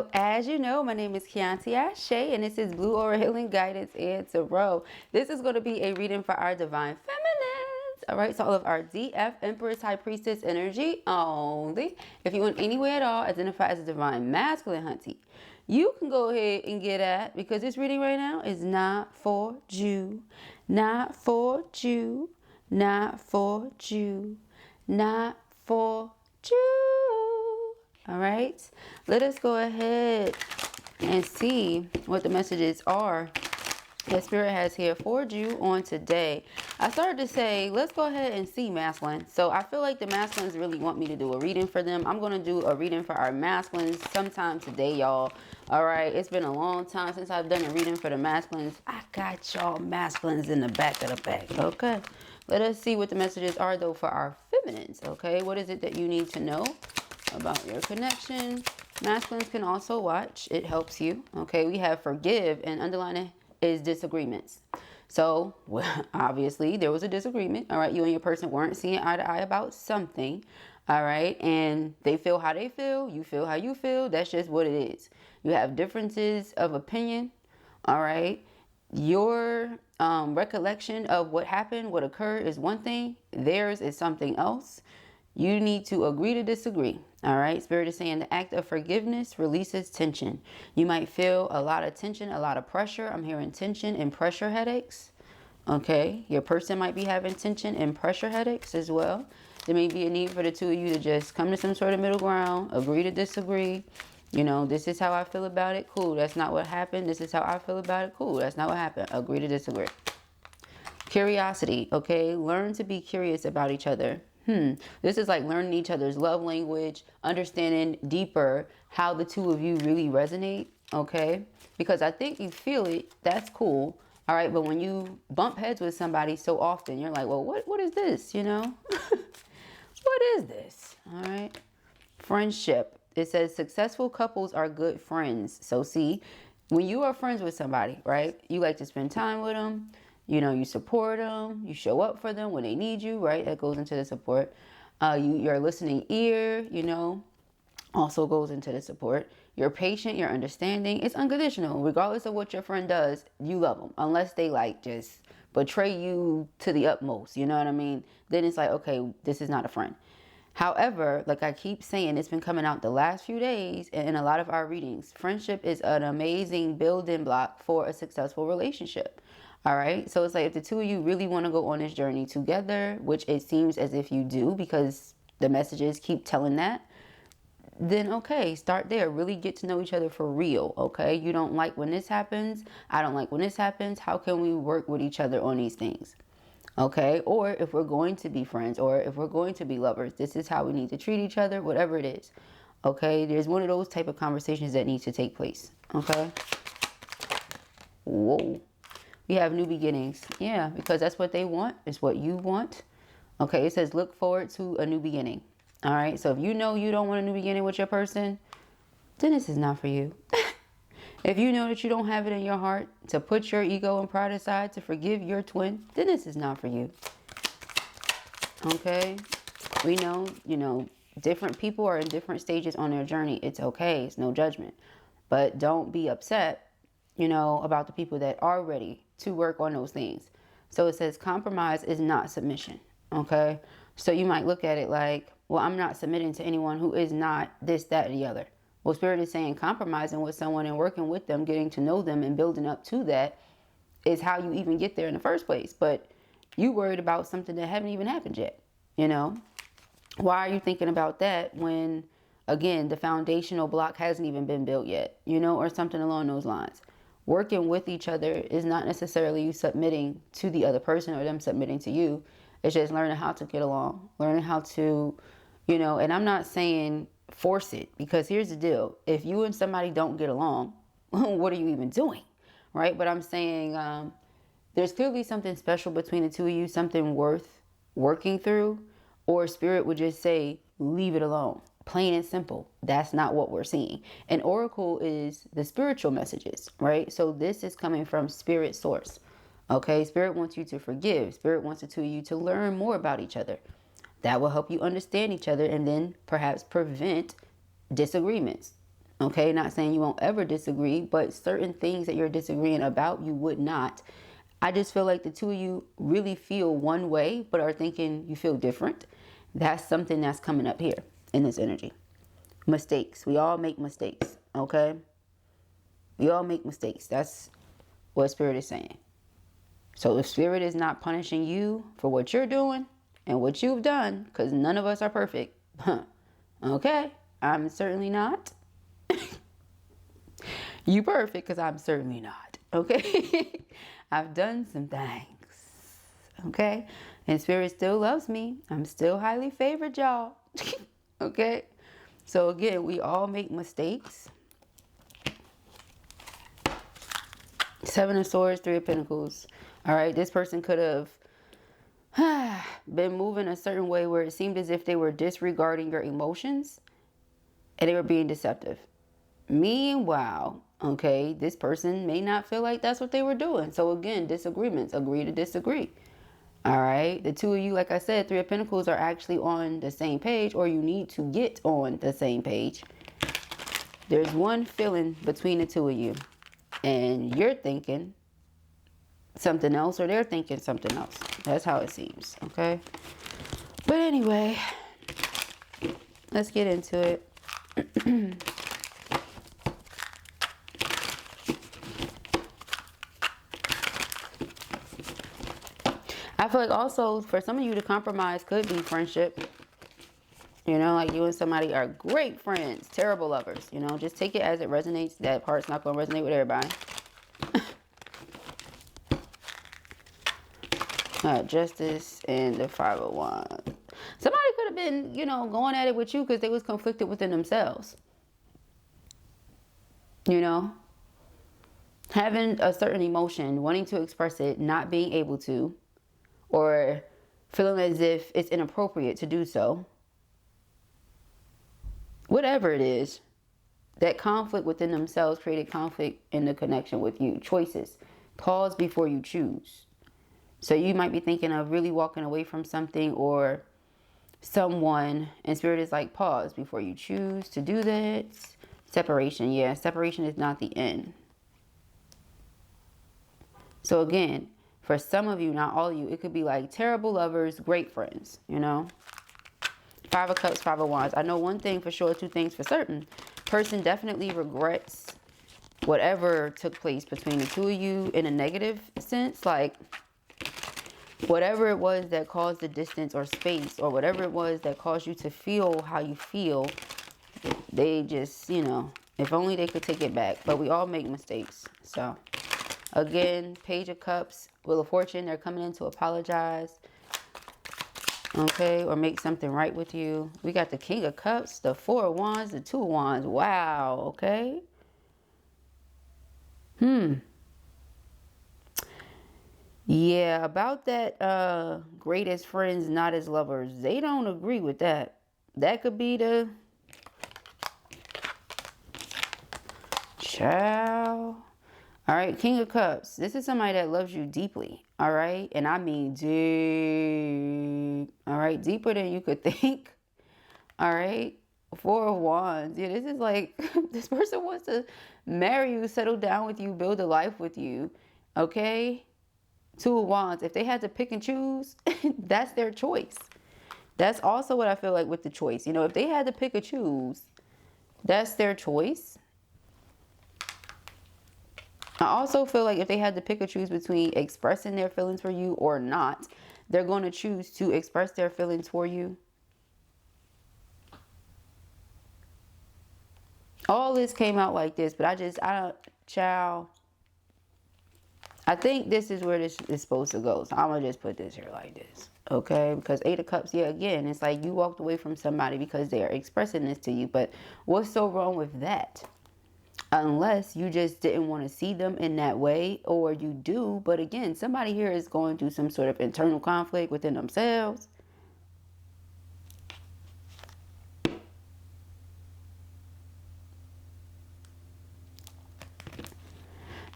So as you know, my name is Kianti Ayshea, and this is Blue Aura Healing Guidance and Tarot. This is going to be a reading for our Divine Feminines. All right, so all of our DF, Empress, High Priestess energy only. If you in any way at all identify as a Divine Masculine, hunty, you can go ahead and get at, because this reading right now is not for you, not for you, not for you, not for you. All right, let us go ahead and see what the messages are that Spirit has here for you on today. I started to say, let's go ahead and see masculine. So I feel like the masculines really want me to do a reading for them. I'm going to do a reading for our masculines sometime today, y'all. All right, it's been a long time since I've done a reading for the masculines. I got y'all masculines in the back of the bag. Okay, let us see what the messages are though for our feminines. Okay, what is it that you need to know about your connection? Masculines can also watch. It helps you. Okay, we have forgive, and underlining is disagreements. So, well, obviously there was a disagreement. All right, you and your person weren't seeing eye to eye about something. All right, and they feel how they feel. You feel how you feel. That's just what it is. You have differences of opinion. All right, your recollection of what happened, what occurred is one thing. Theirs is something else. You need to agree to disagree. All right. Spirit is saying the act of forgiveness releases tension. You might feel a lot of tension, a lot of pressure. I'm hearing tension and pressure headaches. Okay. Your person might be having tension and pressure headaches as well. There may be a need for the two of you to just come to some sort of middle ground, agree to disagree. You know, this is how I feel about it. Cool. That's not what happened. This is how I feel about it. Cool. That's not what happened. Agree to disagree. Curiosity. Okay. Learn to be curious about each other. This is like learning each other's love language, understanding deeper how the two of you really resonate. Okay. Because I think you feel it. That's cool. All right. But when you bump heads with somebody so often, you're like, well, what is this? You know, what is this? All right. Friendship. It says successful couples are good friends. So see, when you are friends with somebody, right, you like to spend time with them. You know, you support them, you show up for them when they need you, right? That goes into the support. Your listening ear, you know, also goes into the support. You're patient, you're understanding. It's unconditional. Regardless of what your friend does, you love them. Unless they like just betray you to the utmost, you know what I mean? Then it's like, okay, this is not a friend. However, like I keep saying, it's been coming out the last few days and in a lot of our readings. Friendship is an amazing building block for a successful relationship. All right. So it's like if the two of you really want to go on this journey together, which it seems as if you do because the messages keep telling that, then okay, start there. Really get to know each other for real. Okay. You don't like when this happens. I don't like when this happens. How can we work with each other on these things? Okay. Or if we're going to be friends or if we're going to be lovers, this is how we need to treat each other, whatever it is. Okay. There's one of those type of conversations that needs to take place. Okay. Whoa. We have new beginnings. Yeah, because that's what they want. It's what you want. Okay, it says look forward to a new beginning. All right, so if you know you don't want a new beginning with your person, then this is not for you. If you know that you don't have it in your heart to put your ego and pride aside to forgive your twin, then this is not for you. Okay, we know, you know, different people are in different stages on their journey. It's okay. It's no judgment. But don't be upset, you know, about the people that are ready to work on those things. So it says compromise is not submission. Okay. So you might look at it like, well, I'm not submitting to anyone who is not this, that, or the other. Well, Spirit is saying compromising with someone and working with them, getting to know them and building up to that is how you even get there in the first place. But you worried about something that haven't even happened yet. You know, why are you thinking about that when, again, the foundational block hasn't even been built yet, you know, or something along those lines? Working with each other is not necessarily you submitting to the other person or them submitting to you. It's just learning how to get along, learning how to, you know, and I'm not saying force it, because here's the deal. If you and somebody don't get along, what are you even doing? Right. But I'm saying there's clearly something special between the two of you, something worth working through, or Spirit would just say, leave it alone. Plain and simple. That's not what we're seeing. And oracle is the spiritual messages, right? So this is coming from spirit source. Okay. Spirit wants you to forgive. Spirit wants the two of you to learn more about each other. That will help you understand each other and then perhaps prevent disagreements. Okay, not saying you won't ever disagree, but certain things that you're disagreeing about, you would not. I just feel like the two of you really feel one way, but are thinking you feel different. That's something that's coming up here in this energy. Mistakes. We all make mistakes, okay? We all make mistakes. That's what Spirit is saying. So if Spirit is not punishing you for what you're doing and what you've done, because none of us are perfect, okay? I'm certainly not. You perfect, because I'm certainly not, okay? I've done some things, okay? And Spirit still loves me. I'm still highly favored, y'all. Okay? So again, we all make mistakes. Seven of Swords, Three of Pentacles. All right, this person could have been moving a certain way where it seemed as if they were disregarding your emotions and they were being deceptive. Meanwhile, okay, this person may not feel like that's what they were doing. So again, disagreements, agree to disagree. All right, the two of you, like I said, Three of Pentacles are actually on the same page, or you need to get on the same page. There's one feeling between the two of you, and you're thinking something else, or they're thinking something else. That's how it seems, okay? But anyway, let's get into it. I feel like also for some of you, the compromise could be friendship. You know, like you and somebody are great friends, terrible lovers. You know, just take it as it resonates. That part's not going to resonate with everybody. Justice and the 5 of Wands. Somebody could have been, you know, going at it with you because they was conflicted within themselves. You know, having a certain emotion, wanting to express it, not being able to, or feeling as if it's inappropriate to do so. Whatever it is, that conflict within themselves created conflict in the connection with you. Choices. Pause before you choose. So you might be thinking of really walking away from something or someone, and Spirit is like, pause before you choose to do that. Separation. Yeah, separation is not the end. So again, for some of you, not all of you, it could be like terrible lovers, great friends, you know. 5 of Cups, 5 of Wands. I know one thing for sure, two things for certain. Person definitely regrets whatever took place between the two of you in a negative sense. Like, whatever it was that caused the distance or space, or whatever it was that caused you to feel how you feel, they just, you know, if only they could take it back. But we all make mistakes. So, again, Page of Cups, Wheel of Fortune, they're coming in to apologize. Okay, or make something right with you. We got the King of Cups, the 4 of Wands, the 2 of Wands. Wow, okay. Yeah, about that great as friends, not as lovers. They don't agree with that. That could be the child. All right, King of Cups. This is somebody that loves you deeply. All right, and I mean deep. All right, deeper than you could think. All right, 4 of Wands. Yeah, this is like this person wants to marry you, settle down with you, build a life with you. Okay, 2 of Wands. If they had to pick and choose, that's their choice. That's also what I feel like with the choice. You know, if they had to pick or choose, that's their choice. I also feel like if they had to pick or choose between expressing their feelings for you or not, they're going to choose to express their feelings for you. All this came out like this, but I don't, child. I think this is where this is supposed to go. So I'm going to just put this here like this. Okay? Because 8 of Cups, yeah, again, it's like you walked away from somebody because they are expressing this to you. But what's so wrong with that? Unless you just didn't want to see them in that way, or you do. But again, somebody here is going through some sort of internal conflict within themselves.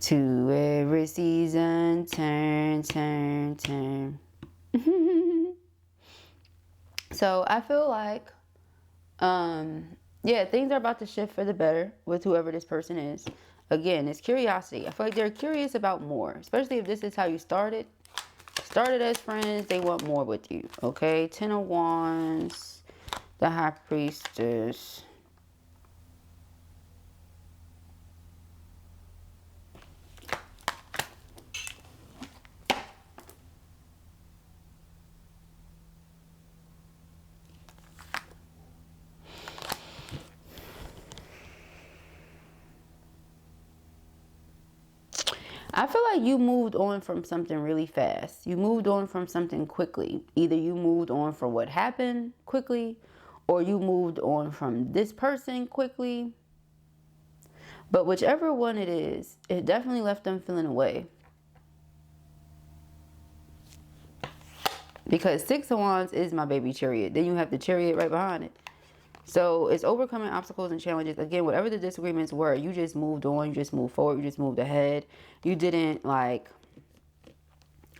To every season, turn, turn, turn. So I feel like Yeah, things are about to shift for the better with whoever this person is. Again, it's curiosity. I feel like they're curious about more, especially if this is how you started. Started as friends, they want more with you, okay? 10 of Wands, the High Priestess. I feel like you moved on from something really fast. You moved on from something quickly. Either you moved on from what happened quickly, or you moved on from this person quickly. But whichever one it is, it definitely left them feeling away. Because 6 of Wands is my baby chariot. Then you have the chariot right behind it. So it's overcoming obstacles and challenges. Again, whatever the disagreements were, you just moved on. You just moved forward. You just moved ahead. You didn't, like,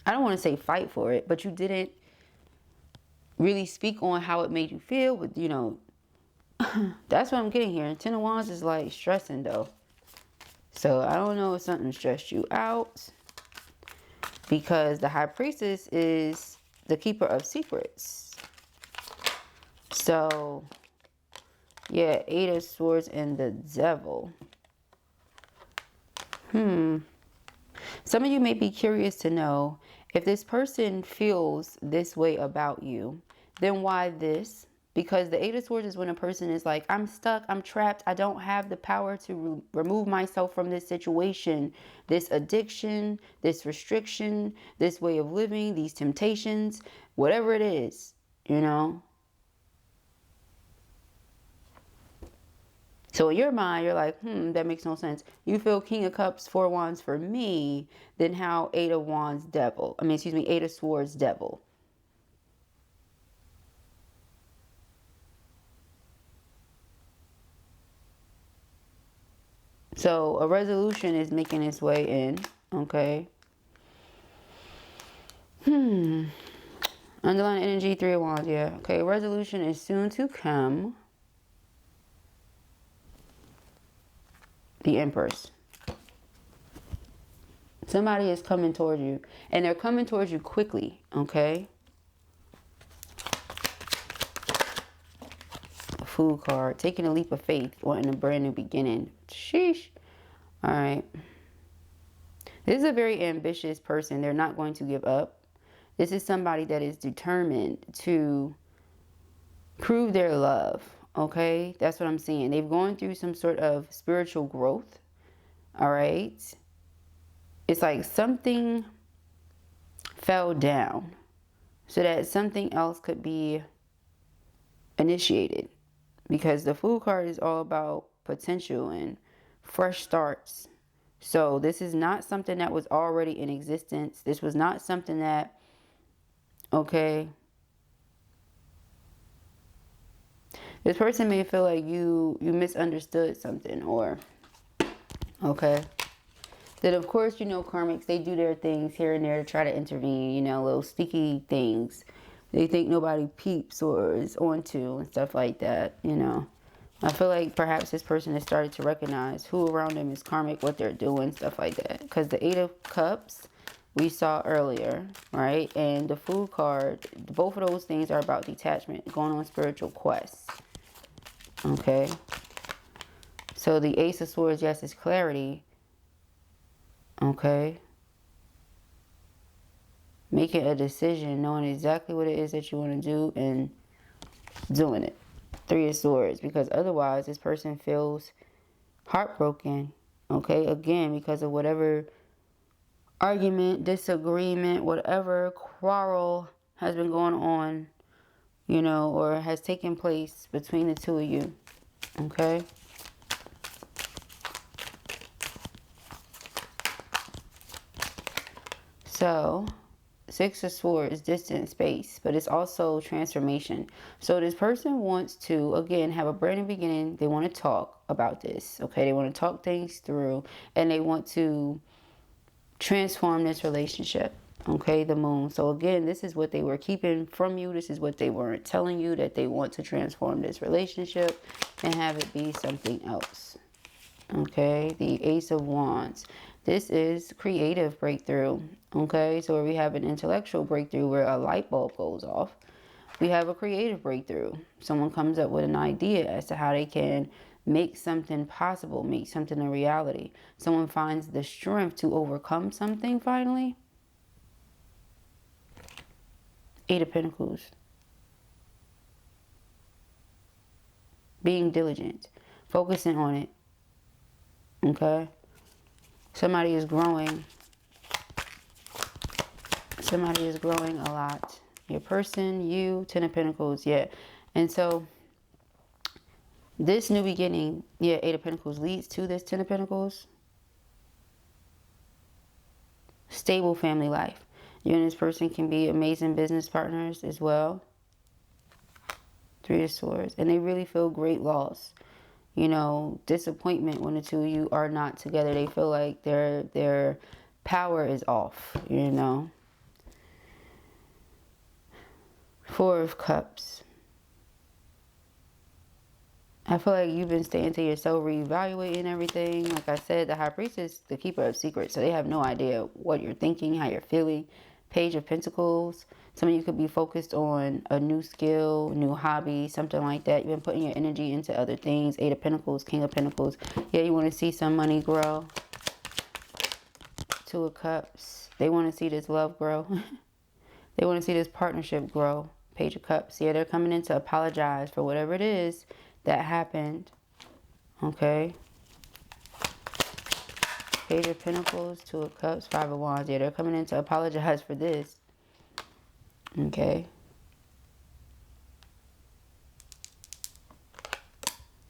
I don't want to say fight for it, but you didn't really speak on how it made you feel. But, you know, that's what I'm getting here. And 10 of Wands is like stressing, though. So I don't know if something stressed you out. Because the High Priestess is the keeper of secrets. So, yeah, 8 of Swords and the Devil. Some of you may be curious to know if this person feels this way about you, then why this? Because the 8 of Swords is when a person is like, I'm stuck, I'm trapped, I don't have the power to remove myself from this situation, this addiction, this restriction, this way of living, these temptations, whatever it is, you know? So in your mind, you're like, that makes no sense. You feel King of Cups, 4 Wands for me, then how 8 of Wands Devil. 8 of Swords Devil. So a resolution is making its way in, okay? Underlying energy, 3 of Wands, yeah. Okay, resolution is soon to come. The Empress. Somebody is coming towards you. And they're coming towards you quickly, okay? A Fool card. Taking a leap of faith. Wanting a brand new beginning. Sheesh. Alright. This is a very ambitious person. They're not going to give up. This is somebody that is determined to prove their love. Okay, that's what I'm seeing. They've gone through some sort of spiritual growth. All right. It's like something fell down so that something else could be initiated. Because the Fool card is all about potential and fresh starts. So this is not something that was already in existence. This was not something that, okay, this person may feel like you misunderstood something, or, okay. Then, of course, you know, karmics, they do their things here and there to try to intervene, you know, little sneaky things. They think nobody peeps or is onto and stuff like that, you know. I feel like perhaps this person has started to recognize who around them is karmic, what they're doing, stuff like that. Because the 8 of Cups we saw earlier, right? And the Fool card, both of those things are about detachment, going on spiritual quests. Okay, so the Ace of Swords, yes, is clarity. Okay, making a decision, knowing exactly what it is that you want to do and doing it. 3 of Swords, because otherwise this person feels heartbroken. Okay, again, because of whatever argument, disagreement, whatever quarrel has been going on, you know, or has taken place between the two of you. Okay. So 6 of Swords, distance, space, but it's also transformation. So this person wants to, again, have a brand new beginning. They want to talk about this. Okay. They want to talk things through, and they want to transform this relationship. Okay, the moon. So again, this is what they were keeping from you. This is what they weren't telling you, that they want to transform this relationship and have it be something else. Okay, the Ace of Wands. This is creative breakthrough. Okay, so we have an intellectual breakthrough where a light bulb goes off. We have a creative breakthrough. Someone comes up with an idea as to how they can make something possible, make something a reality. Someone finds the strength to overcome something finally. Eight of Pentacles. Being diligent. Focusing on it. Okay? Somebody is growing. Somebody is growing a lot. Your person, you, Ten of Pentacles, yeah. And so, this new beginning, yeah, Eight of Pentacles leads to this Ten of Pentacles. Stable family life. You and this person can be amazing business partners as well. Three of Swords. And they really feel great loss. You know, disappointment when the two of you are not together. They feel like their power is off, you know. Four of Cups. I feel like you've been staying to yourself, reevaluating everything. Like I said, the High Priestess, the keeper of secrets. So they have no idea what you're thinking, how you're feeling. Page of Pentacles. Some of you could be focused on a new skill, new hobby, something like that. You've been putting your energy into other things. Eight of Pentacles, King of Pentacles. Yeah, you want to see some money grow. Two of Cups. They want to see this love grow. They want to see this partnership grow. Page of Cups. Yeah, they're coming in to apologize for whatever it is that happened. Okay. Page of Pentacles, Two of Cups, Five of Wands. Yeah, they're coming in to apologize for this. Okay.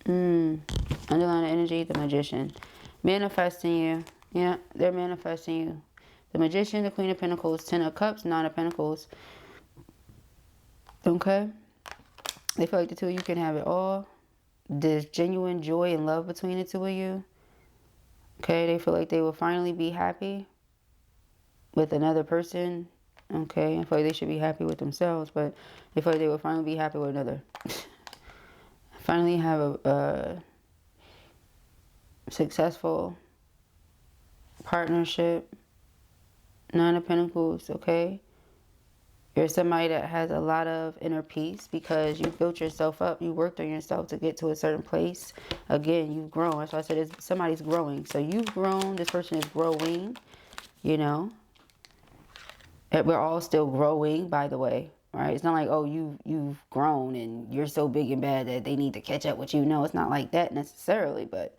Underlying energy, the Magician. Manifesting you. Yeah, they're manifesting you. The Magician, the Queen of Pentacles, Ten of Cups, Nine of Pentacles. Okay. They feel like the two of you can have it all. There's genuine joy and love between the two of you. Okay, they feel like they will finally be happy with another person. Okay, I feel like they should be happy with themselves, but they feel like they will finally be happy with another. Finally have a successful partnership. Nine of Pentacles, okay? You're somebody that has a lot of inner peace because you built yourself up. You worked on yourself to get to a certain place. Again, you've grown. That's why I said somebody's growing. So you've grown. This person is growing, you know. We're all still growing, by the way. Right? It's not like, oh, you've grown and you're so big and bad that they need to catch up with you. No, it's not like that necessarily, but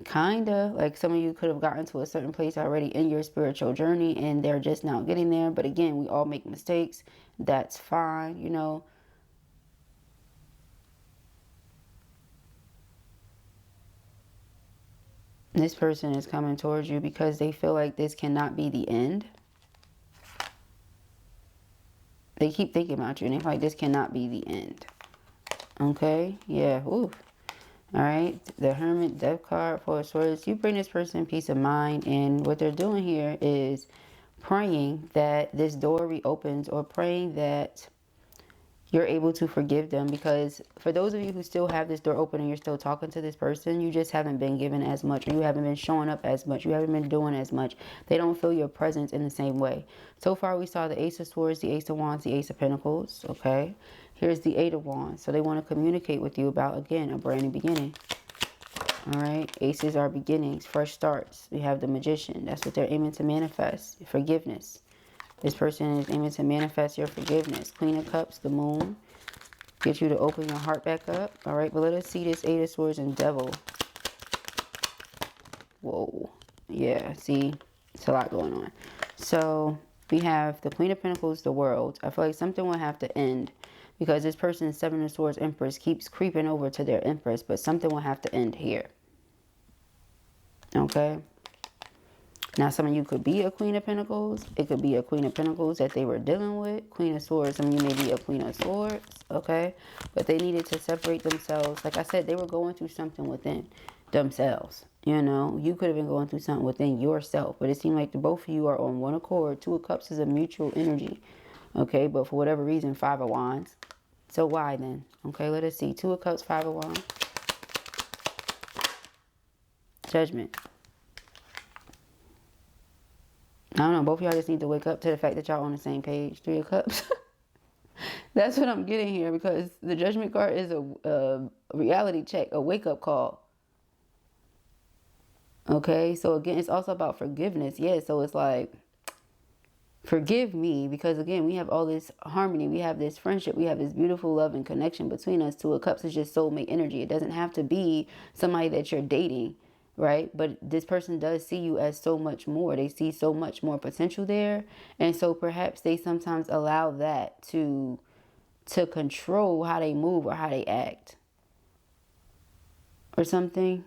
kind of like some of you could have gotten to a certain place already in your spiritual journey and they're just now getting there. But again, we all make mistakes. That's fine, you know. This person is coming towards you because they feel like this cannot be the end. They keep thinking about you and they feel like this cannot be the end. Okay, yeah, ooh. All right, the Hermit, Death card, Four of Swords. You bring this person peace of mind, and what they're doing here is praying that this door reopens or praying that you're able to forgive them, because for those of you who still have this door open and you're still talking to this person, you just haven't been given as much, or you haven't been showing up as much, you haven't been doing as much. They don't feel your presence in the same way. So far, we saw the Ace of Swords, the Ace of Wands, the Ace of Pentacles, okay? Here's the Eight of Wands. So they want to communicate with you about, again, a brand new beginning. All right. Aces are beginnings, fresh starts. We have the Magician. That's what they're aiming to manifest. Forgiveness. This person is aiming to manifest your forgiveness. Queen of Cups, the Moon. Get you to open your heart back up. All right. But let us see this Eight of Swords and Devil. Whoa. Yeah. See, it's a lot going on. So we have the Queen of Pentacles, the World. I feel like something will have to end, because this person's Seven of Swords Empress keeps creeping over to their Empress, but something will have to end here. Okay? Now, some of you could be a Queen of Pentacles. It could be a Queen of Pentacles that they were dealing with. Queen of Swords. Some of you may be a Queen of Swords. Okay? But they needed to separate themselves. Like I said, they were going through something within themselves. You know, you could have been going through something within yourself, but it seemed like the both of you are on one accord. Two of Cups is a mutual energy. Okay, but for whatever reason, Five of Wands. So why then? Okay, let us see. Two of Cups, Five of Wands. Judgment. I don't know. Both of y'all just need to wake up to the fact that y'all on the same page. Three of Cups. That's what I'm getting here, because the Judgment card is a reality check, a wake-up call. Okay, so again, it's also about forgiveness. Yeah, so it's like, forgive me, because again, we have all this harmony, we have this friendship, we have this beautiful love and connection between us. Two of Cups is just soulmate energy. It doesn't have to be somebody that you're dating, right? But this person does see you as so much more. They see so much more potential there. And so perhaps they sometimes allow that to control how they move or how they act or something.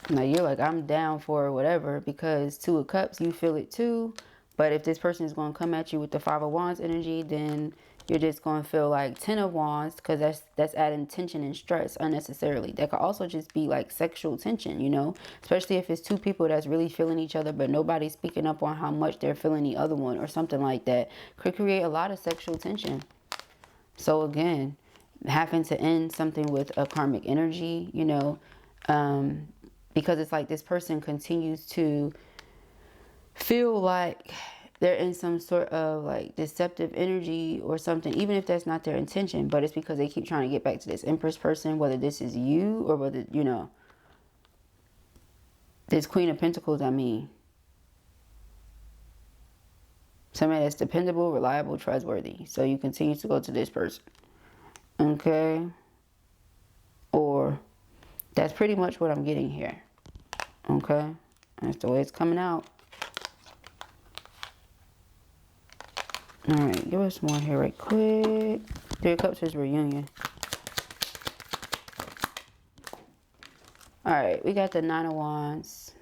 Now you're like, I'm down for whatever, because Two of Cups, you feel it too. But if this person is going to come at you with the Five of Wands energy, then you're just going to feel like Ten of Wands, because that's adding tension and stress unnecessarily. That could also just be like sexual tension, you know, especially if it's two people that's really feeling each other, but nobody's speaking up on how much they're feeling the other one or something like that. Could create a lot of sexual tension. So again, having to end something with a karmic energy, you know, because it's like this person continues to feel like they're in some sort of like deceptive energy or something, even if that's not their intention, but it's because they keep trying to get back to this Empress person, whether this is you or whether, you know, this Queen of Pentacles, I mean. Somebody that's dependable, reliable, trustworthy. So you continue to go to this person. Okay? Or that's pretty much what I'm getting here. Okay? That's the way it's coming out. Alright, give us more here right quick. Three of Cups is reunion. Alright, we got the Nine of Wands.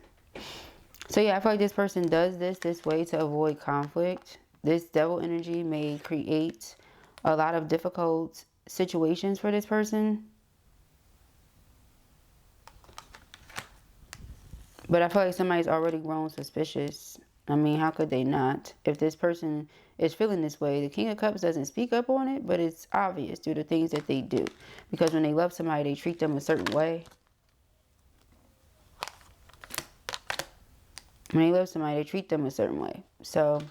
So yeah, I feel like this person does this way to avoid conflict. This Devil energy may create a lot of difficult situations for this person. But I feel like somebody's already grown suspicious. I mean, how could they not? If this person is feeling this way, the King of Cups doesn't speak up on it, but it's obvious through the things that they do. Because when they love somebody, they treat them a certain way. When they love somebody, they treat them a certain way. So,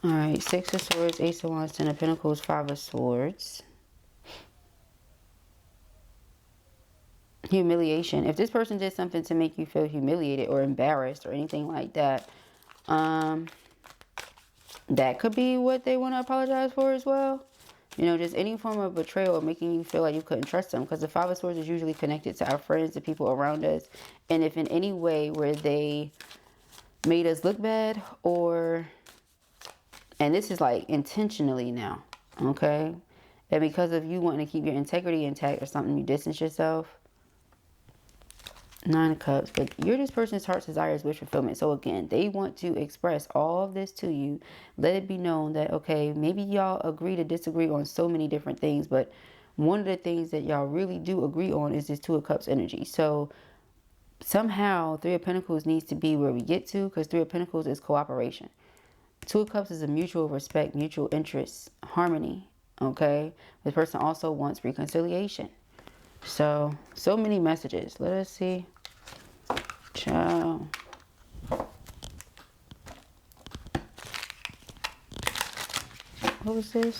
alright, Six of Swords, Ace of Wands, Ten of Pentacles, Five of Swords. Humiliation. If this person did something to make you feel humiliated or embarrassed or anything like that, that could be what they want to apologize for as well. You know, just any form of betrayal or making you feel like you couldn't trust them. Because the Five of Swords is usually connected to our friends, the people around us. And if in any way where they made us look bad, or, and this is like intentionally now, okay? And because of you wanting to keep your integrity intact or something, you distance yourself. Nine of Cups. But you're this person's heart's desires, wish fulfillment. So again, they want to express all of this to you. Let it be known that, okay, maybe y'all agree to disagree on so many different things, but one of the things that y'all really do agree on is this Two of Cups energy. So somehow Three of Pentacles needs to be where we get to, because Three of Pentacles is cooperation. Two of Cups is a mutual respect, mutual interest, harmony. Okay, this person also wants reconciliation. So many messages. Let us see. Ciao. What was this?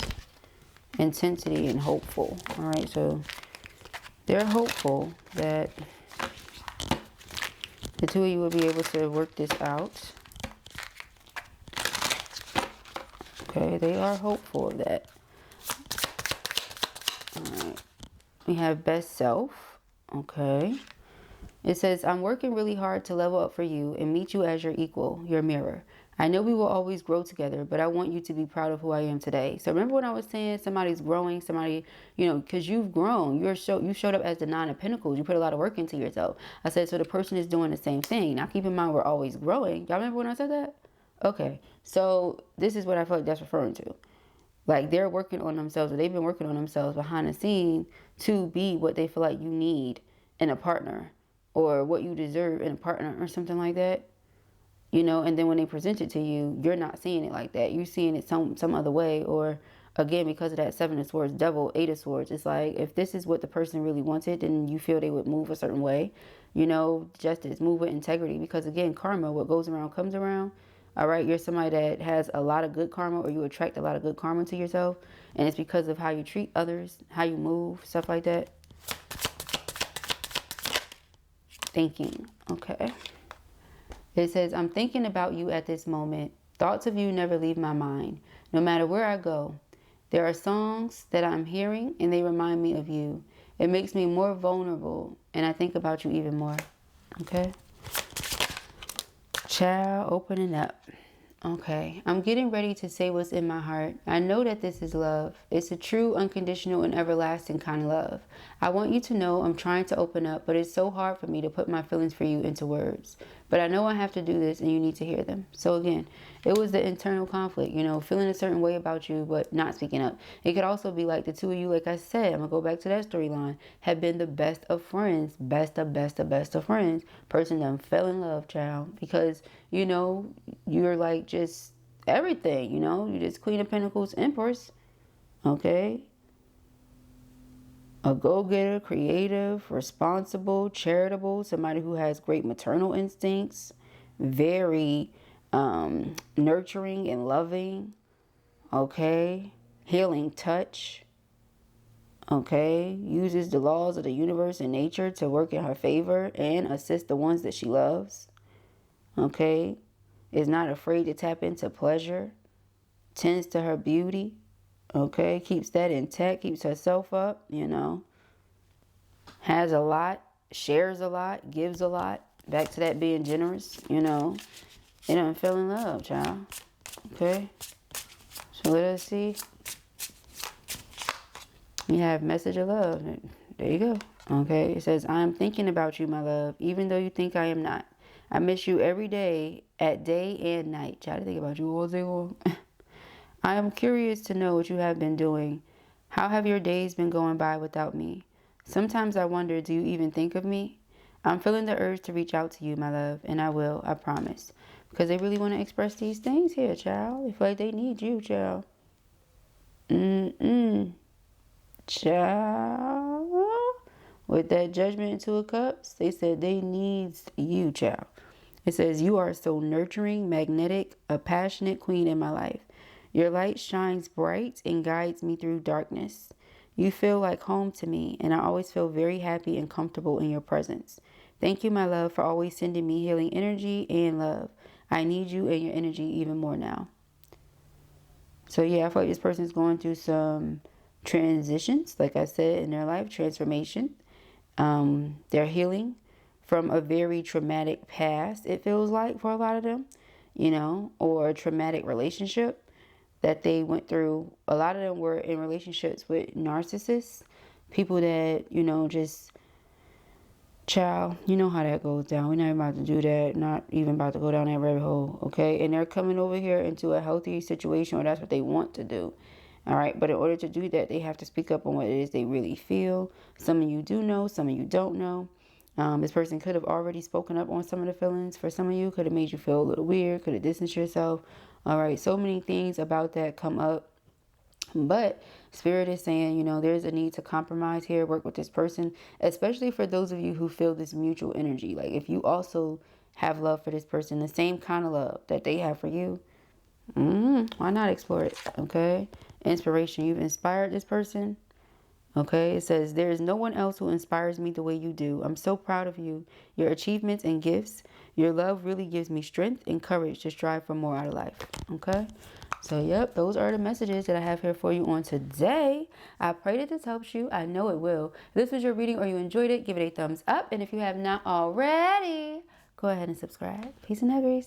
Intensity and hopeful. All right, so they're hopeful that the two of you will be able to work this out. Okay, they are hopeful of that. All right. We have best self. Okay. It says, I'm working really hard to level up for you and meet you as your equal, your mirror. I know we will always grow together, but I want you to be proud of who I am today. So remember when I was saying somebody's growing, somebody, you know, because you've grown, you showed up as the Nine of Pentacles. You put a lot of work into yourself. I said, so the person is doing the same thing. Now keep in mind, we're always growing. Y'all remember when I said that? Okay, so this is what I feel like that's referring to. Like they're working on themselves, or they've been working on themselves behind the scene to be what they feel like you need in a partner, or what you deserve in a partner, or something like that. You know, and then when they present it to you, you're not seeing it like that. You're seeing it some other way, or again, because of that Seven of Swords, Devil, Eight of Swords. It's like if this is what the person really wanted, then you feel they would move a certain way. You know, justice, move with integrity, because again, karma, what goes around comes around. All right, you're somebody that has a lot of good karma, or you attract a lot of good karma to yourself, and it's because of how you treat others, how you move, stuff like that. Thinking, okay. It says, I'm thinking about you at this moment. Thoughts of you never leave my mind. No matter where I go, there are songs that I'm hearing and they remind me of you. It makes me more vulnerable and I think about you even more. Okay. Child, opening up. Okay. I'm getting ready to say what's in my heart. I know that this is love. It's a true, unconditional, and everlasting kind of love. I want you to know I'm trying to open up, but it's so hard for me to put my feelings for you into words. But I know I have to do this and you need to hear them. So again, it was the internal conflict, you know, feeling a certain way about you, but not speaking up. It could also be like the two of you, like I said, I'm going to go back to that storyline, have been the best of friends, best of friends. Person done fell in love, child, because, you know, you're like just everything, you know, you're just Queen of Pentacles, Empress, okay? A go-getter, creative, responsible, charitable, somebody who has great maternal instincts, very nurturing and loving, okay? Healing touch, okay? Uses the laws of the universe and nature to work in her favor and assist the ones that she loves, okay? Is not afraid to tap into pleasure, tends to her beauty, okay? Keeps that intact, keeps herself up, you know? Has a lot, shares a lot, gives a lot. Back to that being generous, you know. They don't fell in love, child. Okay? So let us see. You have message of love. There you go. Okay? It says, I am thinking about you, my love, even though you think I am not. I miss you every day, at day and night. Child, I think about you all day long. I am curious to know what you have been doing. How have your days been going by without me? Sometimes I wonder, do you even think of me? I'm feeling the urge to reach out to you, my love, and I will, I promise. Because they really want to express these things here, child. They feel like they need you, child. Child. With that Judgment and Two of Cups, they said they needs you, child. It says, you are so nurturing, magnetic, a passionate queen in my life. Your light shines bright and guides me through darkness. You feel like home to me, and I always feel very happy and comfortable in your presence. Thank you, my love, for always sending me healing energy and love. I need you and your energy even more now. So yeah, I feel like this person is going through some transitions, like I said, in their life, transformation. They're healing from a very traumatic past, it feels like, for a lot of them, you know, or a traumatic relationship that they went through. A lot of them were in relationships with narcissists, people that, you know, just, child, you know how that goes down. We're not even about to do that, not even about to go down that rabbit hole, okay? And they're coming over here into a healthy situation, or that's what they want to do, all right? But in order to do that, they have to speak up on what it is they really feel. Some of you do know, some of you don't know. This person could have already spoken up on some of the feelings. For some of you, could have made you feel a little weird, could have distanced yourself. All right, so many things about that come up. But Spirit is saying, you know, there's a need to compromise here, work with this person, especially for those of you who feel this mutual energy. Like if you also have love for this person, the same kind of love that they have for you, why not explore it, okay? Inspiration, you've inspired this person. Okay, it says, there is no one else who inspires me the way you do. I'm so proud of you, your achievements and gifts. Your love really gives me strength and courage to strive for more out of life. Okay, so yep, those are the messages that I have here for you on today. I pray that this helps you. I know it will. If this was your reading or you enjoyed it, give it a thumbs up. And if you have not already, go ahead and subscribe. Peace and love.